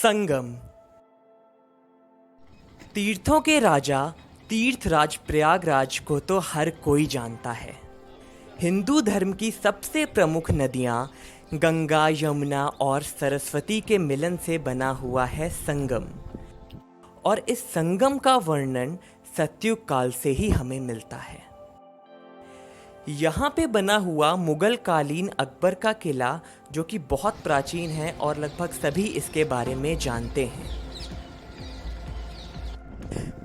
संगम। तीर्थों के राजा तीर्थराज प्रयागराज को तो हर कोई जानता है। हिंदू धर्म की सबसे प्रमुख नदियाँ गंगा, यमुना और सरस्वती के मिलन से बना हुआ है संगम। और इस संगम का वर्णन सतयुग काल से ही हमें मिलता है। यहाँ पे बना हुआ मुगल कालीन अकबर का किला, जो कि बहुत प्राचीन है और लगभग सभी इसके बारे में जानते हैं।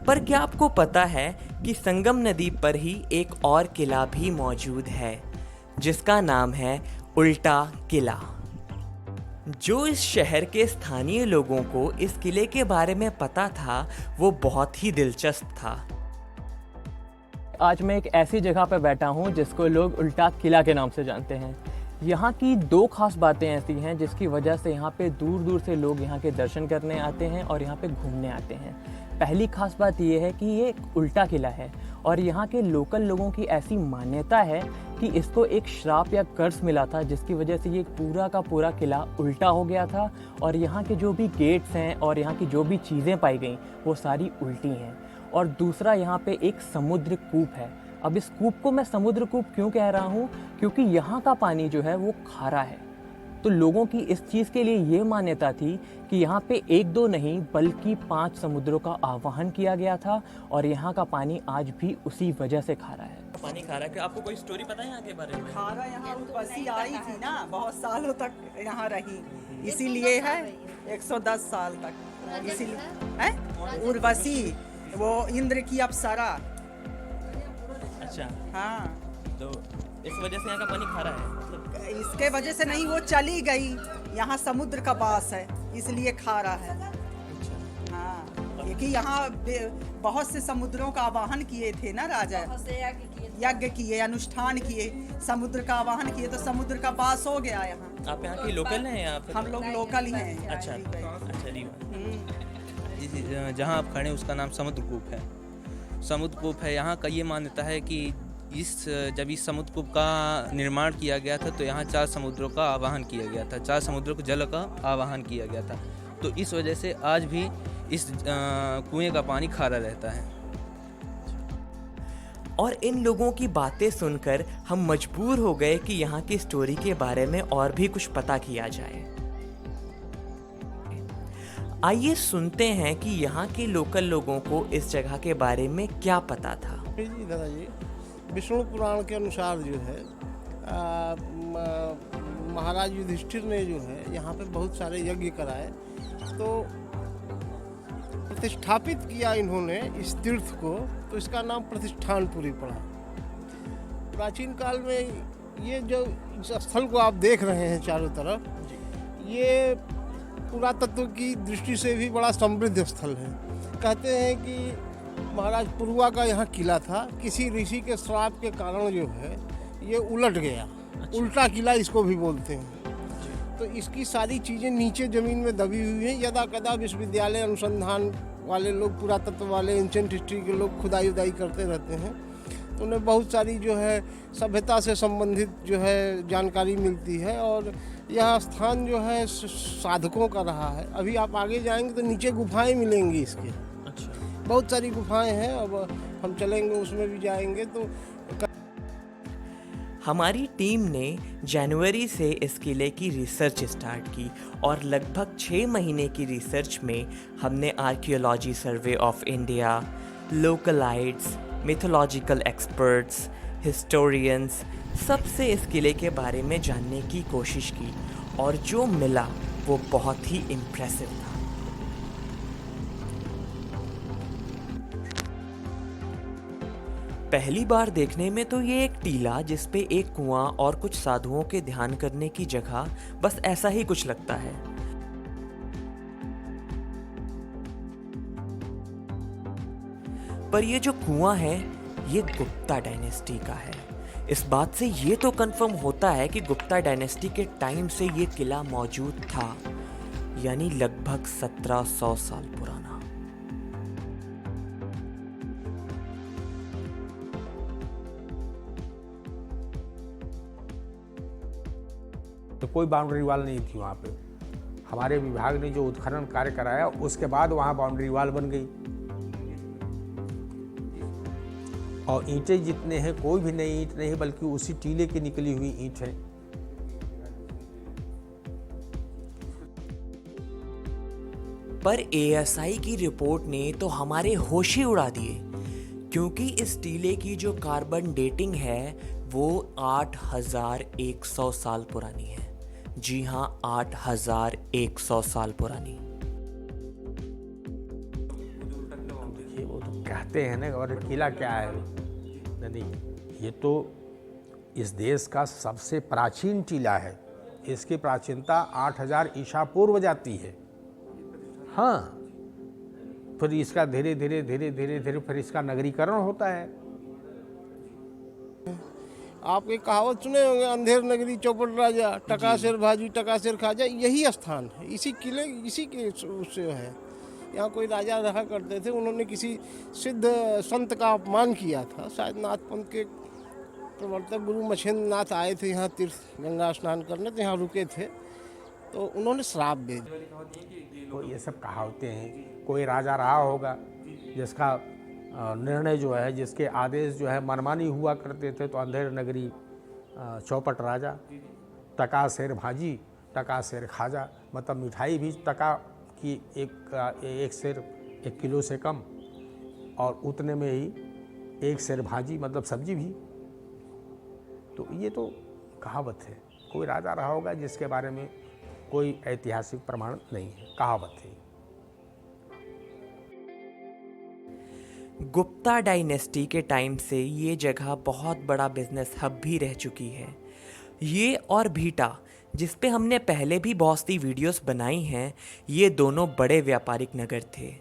पर क्या आपको पता है कि संगम नदी पर ही एक और किला भी मौजूद है, जिसका नाम है उल्टा किला। जो इस शहर के स्थानीय लोगों को इस किले के बारे में पता था, वो बहुत ही दिलचस्प था। आज मैं एक ऐसी जगह पर बैठा हूँ जिसको लोग उल्टा किला के नाम से जानते हैं। यहाँ की दो खास बातें ऐसी हैं जिसकी वजह से यहाँ पे दूर दूर से लोग यहाँ के दर्शन करने आते हैं और यहाँ पे घूमने आते हैं। पहली खास बात ये है कि ये एक उल्टा किला है और यहाँ के लोकल लोगों की ऐसी मान्यता है कि इसको एक श्राप या कर्स मिला था, जिसकी वजह से ये पूरा का पूरा किला उल्टा हो गया था और यहाँ के जो भी गेट्स हैं और यहाँ की जो भी चीज़ें पाई गई वो सारी उल्टी हैं। और दूसरा, यहाँ पे एक समुद्र कूप है। अब इस कूप को मैं समुद्र कूप क्यों कह रहा हूँ, क्योंकि यहाँ का पानी जो है वो खारा है। तो लोगों की इस चीज़ के लिए ये मान्यता थी कि यहाँ पे एक दो नहीं बल्कि 5 समुद्रों का आवाहन किया गया था और यहाँ का पानी आज भी उसी वजह से खारा है। पानी खारा है। आपको कोई स्टोरी पता है यहाँ के बारे में? खारा यहाँ उर्वशी आई थी ना, बहुत सालों तक यहाँ रही, इसीलिए है 110 साल तक, इसीलिए है उर्वशी, वो इंद्र की अप्सरा। अच्छा, हाँ, तो इस वजह से यहाँ का पानी खारा है। मतलब इसके वजह से नहीं, वो चली गई, यहाँ समुद्र का वास है इसलिए खारा है। हाँ, क्योंकि यहाँ बहुत से समुद्रों का आवाहन किए थे ना राजा, यज्ञ किए, अनुष्ठान किए, समुद्र का आवाहन किए, तो समुद्र का वास हो गया यहाँ। आप यहाँ की लोकल हैं या फिर? हम लोग लोकल ही हैं। अच्छा अच्छा, रीवा। जहाँ आप खड़े हैं उसका नाम समुद्रकूप है। समुद्रकूप है, यहाँ का ये मान्यता है कि जब इस समुद्रकूप का निर्माण किया गया था तो यहाँ 4 समुद्रों का आवाहन किया गया था, 4 समुद्रों के जल का आवाहन किया गया था। तो इस वजह से आज भी इस कुएं का पानी खारा रहता है। और इन लोगों की बातें सुनकर हम मजबूर हो गए कि यहाँ की स्टोरी के बारे में और भी कुछ पता किया जाए। आइए सुनते हैं कि यहाँ के लोकल लोगों को इस जगह के बारे में क्या पता था। जी दादाजी, विष्णु पुराण के अनुसार जो है महाराज युधिष्ठिर ने जो है यहाँ पे बहुत सारे यज्ञ कराए, तो प्रतिष्ठापित किया इन्होंने इस तीर्थ को, तो इसका नाम प्रतिष्ठानपुरी पड़ा। प्राचीन काल में ये जो इस स्थल को आप देख रहे हैं चारों तरफ, ये पुरातत्व की दृष्टि से भी बड़ा समृद्ध स्थल है। कहते हैं कि महाराज पुरुआ का यहाँ किला था, किसी ऋषि के श्राप के कारण जो है ये उलट गया। अच्छा। उल्टा किला इसको भी बोलते हैं। तो इसकी सारी चीज़ें नीचे ज़मीन में दबी हुई हैं। यदा कदा विश्वविद्यालय अनुसंधान वाले लोग, पुरातत्व वाले, एंशिएंट हिस्ट्री के लोग खुदाई उदाई करते रहते हैं, तो उन्हें बहुत सारी जो है सभ्यता से संबंधित जो है जानकारी मिलती है। और यह स्थान जो है साधकों का रहा है। अभी आप आगे जाएंगे तो नीचे गुफाएं मिलेंगी इसके। अच्छा, बहुत सारी गुफाएं हैं, अब हम चलेंगे उसमें भी जाएंगे। तो हमारी टीम ने जनवरी से इस किले की रिसर्च स्टार्ट की और लगभग 6 महीने की रिसर्च में हमने archaeology survey of India, localites, mythological experts, historians, सबसे इस किले के बारे में जानने की कोशिश की और जो मिला वो बहुत ही इम्प्रेसिव था। पहली बार देखने में तो ये एक टीला जिस पे एक कुआं और कुछ साधुओं के ध्यान करने की जगह, बस ऐसा ही कुछ लगता है। पर ये जो कुआं है ये गुप्ता डायनेस्टी का है। इस बात से ये तो कंफर्म होता है कि गुप्ता डायनेस्टी के टाइम से ये किला मौजूद था, यानी लगभग 1700 साल पुराना। तो कोई बाउंड्री वाल नहीं थी वहाँ पे। हमारे विभाग ने जो उत्खनन कार्य कराया उसके बाद वहाँ बाउंड्री वॉल बन गई। और ईंटें जितने हैं कोई भी नई ईंट नहीं बल्कि उसी टीले की निकली हुई ईंट है। पर एएसआई की रिपोर्ट ने तो हमारे होश ही उड़ा दिए, क्योंकि इस टीले की जो कार्बन डेटिंग है वो 8100 साल पुरानी है। जी हाँ, 8100 साल पुरानी। देखिए वो तो कहते हैं ना, और किला क्या है? नहीं, ये तो इस देश का सबसे प्राचीन टीला है। इसकी प्राचीनता 8000 ईसा पूर्व जाती है। हाँ, फिर इसका धीरे धीरे फिर इसका नगरीकरण होता है। आप एक कहावत सुने होंगे, अंधेर नगरी चौपट राजा, टकासेर भाजी टकासेर खाजा। यही स्थान है, इसी किले इसी के उससे है। यहाँ कोई राजा रहा करते थे, उन्होंने किसी सिद्ध संत का अपमान किया था। शायद नाथ पंथ के प्रवर्तक गुरु मछेंद्र नाथ आए थे यहाँ तीर्थ गंगा स्नान करने, तो यहाँ रुके थे, तो उन्होंने श्राप दे दिया। तो ये सब कहावतें हैं। कोई राजा रहा होगा जिसका निर्णय जो है, जिसके आदेश जो है मनमानी हुआ करते थे, तो अंधेर नगरी चौपट राजा, टका शेर भाजी टका शेर खाजा। मतलब मिठाई भी टका की एक शेर 1 किलो से कम, और उतने में ही 1 शेर भाजी मतलब सब्जी भी। तो ये तो कहावत है। कोई राजा रहा होगा जिसके बारे में कोई ऐतिहासिक प्रमाण नहीं है, कहावत है। गुप्ता डायनेस्टी के टाइम से ये जगह बहुत बड़ा बिजनेस हब भी रह चुकी है। ये और भीटा, जिस पे हमने पहले भी बहुत सी वीडियोस बनाई हैं, ये दोनों बड़े व्यापारिक नगर थे।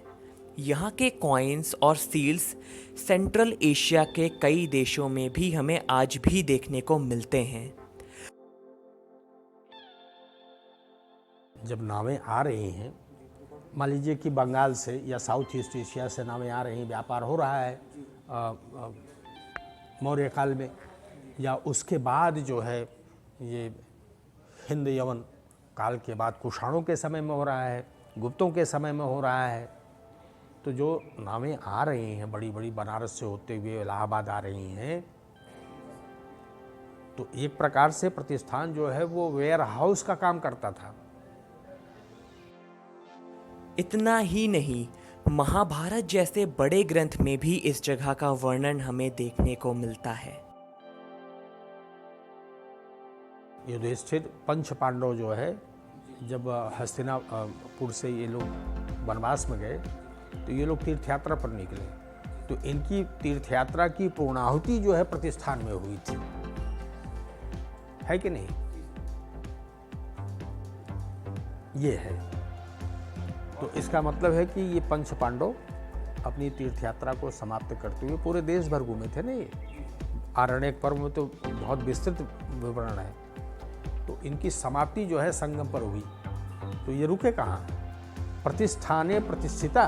यहाँ के कॉइन्स और सील्स सेंट्रल एशिया के कई देशों में भी हमें आज भी देखने को मिलते हैं। जब नावें आ रही हैं, मान लीजिए कि बंगाल से या साउथ ईस्ट एशिया से नावें आ रही हैं, व्यापार हो रहा है मौर्य काल में, या उसके बाद जो है ये हिंद यवन काल के बाद कुषाणों के समय में हो रहा है, गुप्तों के समय में हो रहा है। तो जो नावें आ रही हैं बड़ी बड़ी, बनारस से होते हुए इलाहाबाद आ रही हैं, तो एक प्रकार से प्रतिष्ठान जो है वो वेयर हाउस का काम करता था। इतना ही नहीं, महाभारत जैसे बड़े ग्रंथ में भी इस जगह का वर्णन हमें देखने को मिलता है। युधिष्ठिर पंच पांडव जो है, जब हस्तिनापुर से ये लोग वनवास में गए, तो ये लोग तीर्थ यात्रा पर निकले। तो इनकी तीर्थ यात्रा की पूर्णाहुति जो है प्रतिष्ठान में हुई थी, है कि नहीं? ये है। तो इसका मतलब है कि ये पंच पांडव अपनी तीर्थ यात्रा को समाप्त करते हुए पूरे देश भर घूमे थे ना। ये आरण्यक पर्व में तो बहुत विस्तृत विवरण है। तो इनकी समाप्ति जो है संगम पर हुई। तो ये रुके कहाँ? प्रतिष्ठाने प्रतिष्ठिता,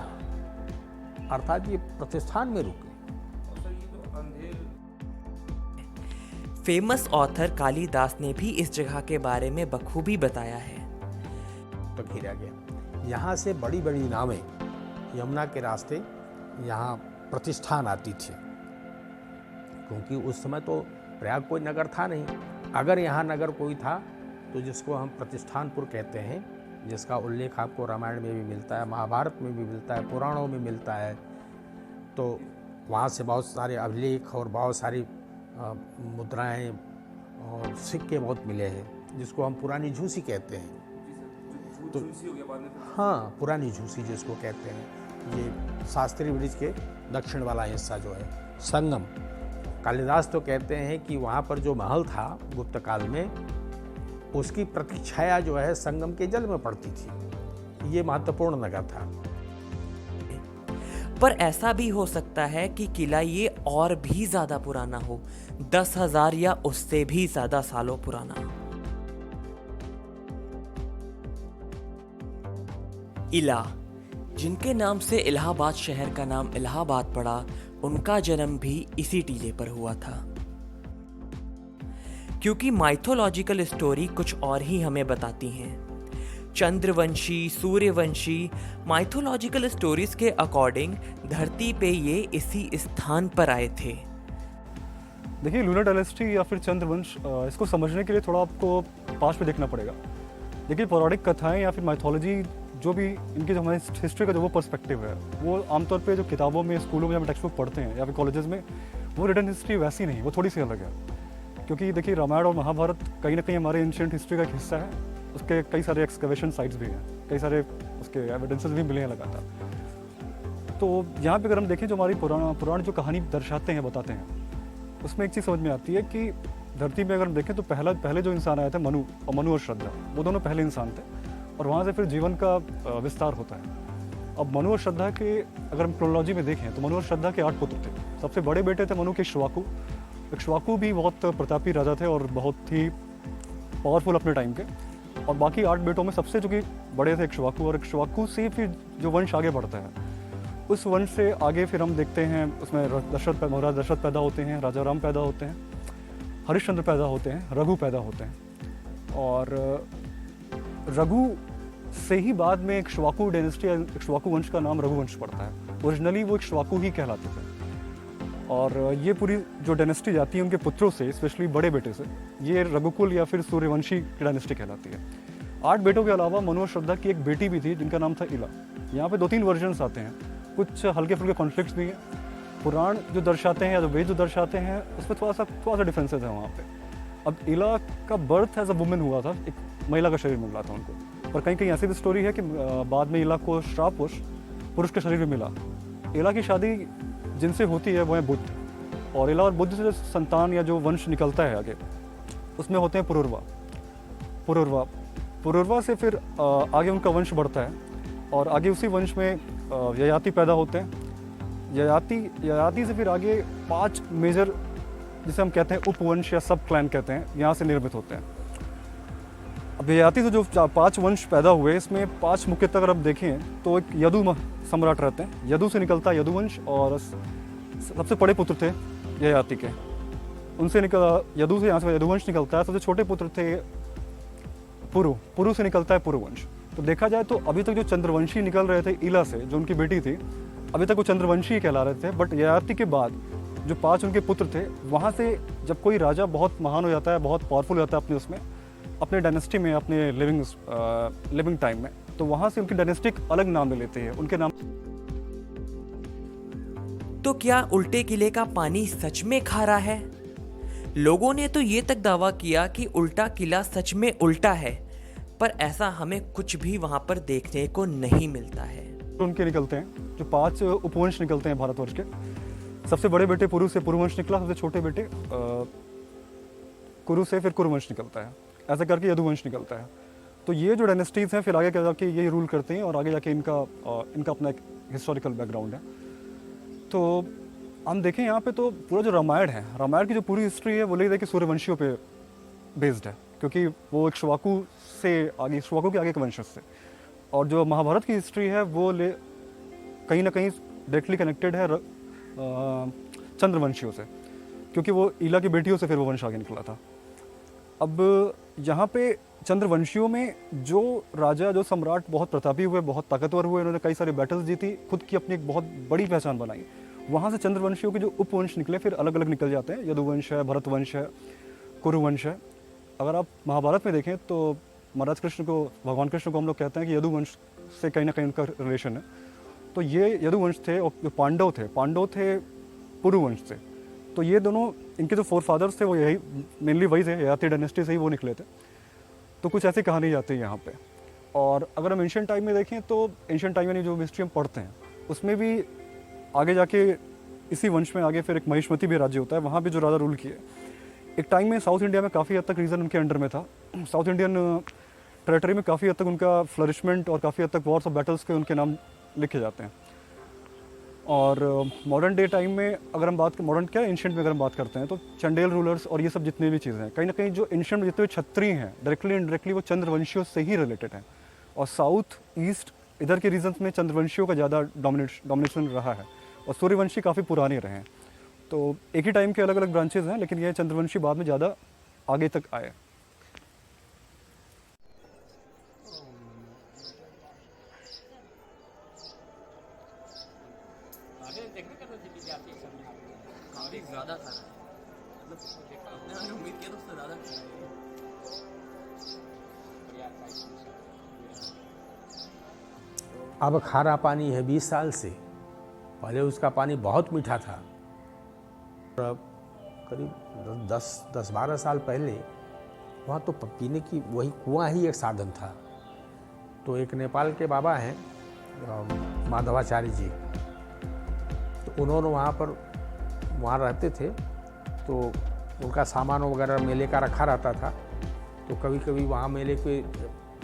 अर्थात ये प्रतिष्ठान में रुके। फेमस ऑथर कालिदास ने भी इस जगह के बारे में बखूबी बताया है। तो घिरा गया। यहाँ से बड़ी बड़ी नावें यमुना के रास्ते यहाँ प्रतिष्ठान आती थी, क्योंकि उस समय तो प्रयाग कोई नगर था नहीं। अगर यहाँ नगर कोई था तो जिसको हम प्रतिष्ठानपुर कहते हैं, जिसका उल्लेख आपको रामायण में भी मिलता है, महाभारत में भी मिलता है, पुराणों में मिलता है। तो वहाँ से बहुत सारे अभिलेख और बहुत सारी मुद्राएं और सिक्के बहुत मिले हैं, जिसको हम पुरानी झूसी कहते हैं। तो हाँ, पुरानी झूसी जिसको कहते हैं। ये शास्त्री ब्रिज के दक्षिण वाला हिस्सा जो है संगम। कालिदास तो कहते हैं कि वहाँ पर जो महल था गुप्त काल में, उसकी प्रतिछाया जो है संगम के जल में पड़ती थी। ये महत्वपूर्ण नगर था। पर ऐसा भी हो सकता है कि किला ये और भी ज्यादा पुराना हो, 10,000 या उससे भी ज्यादा सालों पुराना। इला, जिनके नाम से इलाहाबाद शहर का नाम इलाहाबाद पड़ा, उनका जन्म भी इसी टीले पर हुआ था। क्योंकि माइथोलॉजिकल स्टोरी कुछ और ही हमें बताती हैं। चंद्रवंशी, सूर्यवंशी माइथोलॉजिकल स्टोरीज के अकॉर्डिंग धरती पे ये इसी स्थान पर आए थे। देखिए, लूनर डायनेस्टी या फिर चंद्रवंश, इसको समझने के लिए थोड़ा आपको पास्ट में देखना पड़ेगा। देखिए, पौराणिक कथाएं या फिर माइथोलॉजी, जो भी इनकी जो हमारी हिस्ट्री का जो वो पर्सपेक्टिव है, वो आमतौर पे जो किताबों में, स्कूलों में, जब टेक्स्ट बुक पढ़ते हैं या फिर कॉलेजेस में, वो रिटन हिस्ट्री वैसी नहीं, वो थोड़ी सी अलग है। क्योंकि देखिए, रामायण और महाभारत कहीं ना कहीं हमारे एंशिएंट हिस्ट्री का एक हिस्सा है। उसके कई सारे एक्सकवेशन साइट्स भी हैं, कई सारे उसके एविडेंसेस भी मिले हैं लगातार। तो यहाँ पे अगर हम देखें, जो हमारी पुराण जो कहानी दर्शाते हैं, बताते हैं, उसमें एक चीज़ समझ में आती है कि धरती में अगर हम देखें तो पहले जो इंसान आए थे, मनु और श्रद्धा, वो दोनों पहले इंसान थे, और वहाँ से फिर जीवन का विस्तार होता है। अब मनु और श्रद्धा के अगर हम क्रोनोलॉजी में देखें तो मनु और श्रद्धा के 8 पुत्र थे। सबसे बड़े बेटे थे मनु के इक्ष्वाकु। इक्ष्वाकु भी बहुत प्रतापी राजा थे और बहुत ही पावरफुल अपने टाइम के। और बाकी 8 बेटों में सबसे जो कि बड़े थे इक्ष्वाकु, और इक्ष्वाकु से फिर जो वंश आगे बढ़ता है, उस वंश से आगे फिर हम देखते हैं उसमें महाराज दशरथ पैदा होते हैं, राजा राम पैदा होते हैं, हरिश्चंद्र पैदा होते हैं, रघु पैदा होते हैं। और रघु से ही बाद में इक्ष्वाकु डायनेस्टी, इक्ष्वाकु वंश का नाम रघुवंश पड़ता है। ओरिजिनली वो इक्ष्वाकु ही कहलाते थे। और ये पूरी जो डायनेस्टी जाती है उनके पुत्रों से, स्पेशली बड़े बेटे से, ये रघुकुल या फिर सूर्यवंशी डायनेस्टी कहलाती है। 8 बेटों के अलावा मनु और श्रद्धा की एक बेटी भी थी जिनका नाम था इला। यहाँ पे 2-3 वर्जन्स आते हैं, कुछ हल्के फुल्के कॉन्फ्लिक्ट्स भी हैं। पुराण जो दर्शाते हैं या जो वेद जो दर्शाते हैं, उसमें थोड़ा सा डिफरेंसेस है वहाँ पे। अब इला का बर्थ एज अ वुमेन हुआ था, एक महिला का शरीर मिल रहा था उनको। और कहीं कहीं ऐसी भी स्टोरी है कि बाद में इला को श्राप पुरुष के शरीर में मिला। इला की शादी जिनसे होती है वो है बुद्ध, और इला और बुद्ध से जो संतान या जो वंश निकलता है आगे, उसमें होते हैं पुरुरवा से फिर आगे उनका वंश बढ़ता है। और आगे उसी वंश में ययाति पैदा होते हैं। ययाति से फिर आगे 5 मेजर, जिसे हम कहते हैं उपवंश या सब क्लैन कहते हैं, यहाँ से निर्मित होते हैं। अब ययाति से जो 5 वंश पैदा हुए, इसमें 5 मुख्यतः अगर आप देखें तो एक यदु सम्राट रहते हैं। यदु से निकलता है यदुवंश, और सबसे बड़े पुत्र थे ययाति के, उनसे यदु से यहाँ से यदुवंश निकलता है। सबसे छोटे पुत्र थे पुरु से निकलता है पुरुवंश। तो देखा जाए तो अभी तक जो चंद्रवंशी निकल रहे थे इला से, जो उनकी बेटी थी, अभी तक वो चंद्रवंशी ही कहला रहे थे। बट ययाति के बाद जो 5 उनके पुत्र थे, वहाँ से जब कोई राजा बहुत महान हो जाता है, बहुत पावरफुल हो जाता है अपने डायनेस्टी में, अपने लिविंग टाइम में, तो वहाँ से उनकी डायनेस्टिक अलग नाम ले लेते हैं, उनके नाम। तो क्या उल्टे किले का पानी सच में खारा है? लोगों ने तो ये तक दावा किया कि उल्टा किला सच में उल्टा है, पर ऐसा हमें कुछ भी वहां पर देखने को नहीं मिलता है। उनके निकलते हैं जो 5 उपवंश निकलते हैं भारतवर्ष के। सबसे बड़े बेटे पुरु से पुरुवंश निकला, सबसे छोटे बेटे कुरु से फिर कुरुवंश निकलता है, ऐसा करके यदुवंश निकलता है। तो ये जो डायनेस्टीज हैं फिर आगे जाके ये रूल करते हैं, और आगे जाके इनका अपना एक हिस्टोरिकल बैकग्राउंड है। तो हम देखें यहाँ पे तो पूरा जो रामायण की जो पूरी हिस्ट्री है वो ले कि सूर्यवंशियों पे बेस्ड है, क्योंकि वो इक्ष्वाकु के आगे के वंशज से। और जो महाभारत की हिस्ट्री है वो कहीं ना कहीं डायरेक्टली कनेक्टेड है चंद्रवंशियों से, क्योंकि वो इला की बेटियों से फिर वो वंश आगे निकला था। अब यहाँ पे चंद्रवंशियों में जो राजा, जो सम्राट बहुत प्रतापी हुए, बहुत ताकतवर हुए, उन्होंने कई सारे बैटल्स जीती, खुद की अपनी एक बहुत बड़ी पहचान बनाई। वहाँ से चंद्रवंशियों के जो उपवंश निकले फिर अलग अलग निकल जाते हैं। यदुवंश है, भरतवंश है, कुरुवंश है। अगर आप महाभारत में देखें तो भगवान कृष्ण को हम लोग कहते हैं कि यदुवंश से कहीं ना कहीं उनका रिलेशन है। तो ये यदुवंश थे, और जो पांडव थे पुरुवंश से। तो ये दोनों, इनके जो फोरफादर्स थे वो यही मेनली वही थे, ययाति डायनेस्टी से ही वो निकले थे। तो कुछ ऐसी कहानी जाती है यहाँ पे। और अगर हम एंशिएंट टाइम में देखें तो एंशिएंट टाइम यानी जो हिस्ट्री हम पढ़ते हैं उसमें भी आगे जाके इसी वंश में आगे फिर एक महिष्मती भी राज्य होता है, वहाँ भी जो राजा रूल किए। एक टाइम में साउथ इंडिया में काफ़ी हद तक रीजन उनके अंडर में था। साउथ इंडियन टेरिटरी में काफ़ी हद तक उनका फ्लरिशमेंट और काफ़ी हद तक वॉर्स और बैटल्स के उनके नाम लिखे जाते हैं। और मॉडर्न डे टाइम में अगर हम एंशिएंट में अगर हम बात करते हैं तो चंडेल रूलर्स और ये सब जितने भी चीज़ें हैं, कहीं ना कहीं जो एंशिएंट में जितने भी क्षत्रिय हैं डायरेक्टली इनडायरेक्टली वो चंद्रवंशियों से ही रिलेटेड हैं। और साउथ ईस्ट इधर के रीजन्स में चंद्रवंशियों का ज़्यादा डोमिनेशन रहा है, और सूर्यवंशी काफ़ी पुराने रहे हैं। तो एक ही टाइम के अलग अलग ब्रांचेज हैं, लेकिन ये चंद्रवंशी बाद में ज़्यादा आगे तक आए। काफ़ी ज़्यादा खाना है, मतलब आपने उम्मीद किया तो उससे ज़्यादा खाना है। अब खारा पानी है 20 साल से, पहले उसका पानी बहुत मीठा था। और अब करीब 10-12 साल पहले वहाँ तो पीने की वही कुआं ही एक साधन था। तो एक नेपाल के बाबा हैं माधवाचार्य जी, तो उन्होंने वहाँ रहते थे, तो उनका सामान वगैरह मेले का रखा रहता था। तो कभी कभी वहाँ मेले के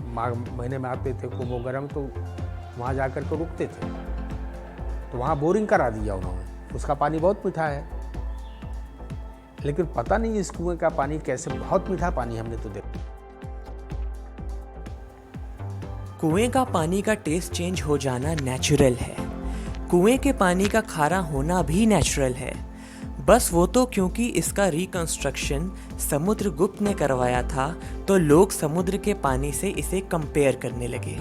महीने में आते थे कुंभ वगैरह में, तो वहाँ जाकर के रुकते थे। तो वहाँ बोरिंग करा दिया उन्होंने, उसका पानी बहुत मीठा है। लेकिन पता नहीं इस कुएं का पानी कैसे, बहुत मीठा पानी हमने तो देखा। कुएं का पानी का टेस्ट चेंज हो जाना नेचुरल है। कुएं के पानी का खारा होना भी नेचुरल है। बस वो तो क्योंकि इसका रिकंस्ट्रक्शन समुद्रगुप्त ने करवाया था, तो लोग समुद्र के पानी से इसे कंपेयर करने लगे।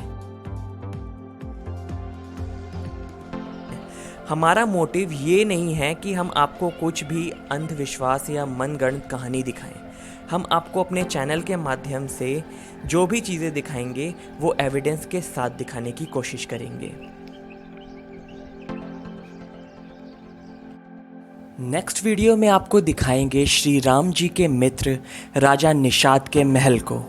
हमारा मोटिव ये नहीं है कि हम आपको कुछ भी अंधविश्वास या मनगढ़ंत कहानी दिखाएं। हम आपको अपने चैनल के माध्यम से जो भी चीज़ें दिखाएंगे वो एविडेंस के साथ दिखाने की कोशिश करेंगे। नेक्स्ट वीडियो में आपको दिखाएंगे श्री राम जी के मित्र राजा निषाद के महल को।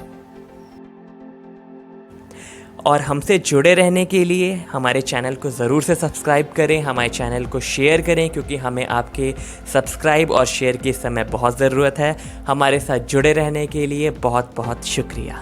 और हमसे जुड़े रहने के लिए हमारे चैनल को ज़रूर से सब्सक्राइब करें, हमारे चैनल को शेयर करें, क्योंकि हमें आपके सब्सक्राइब और शेयर की इस समय बहुत ज़रूरत है। हमारे साथ जुड़े रहने के लिए बहुत बहुत शुक्रिया।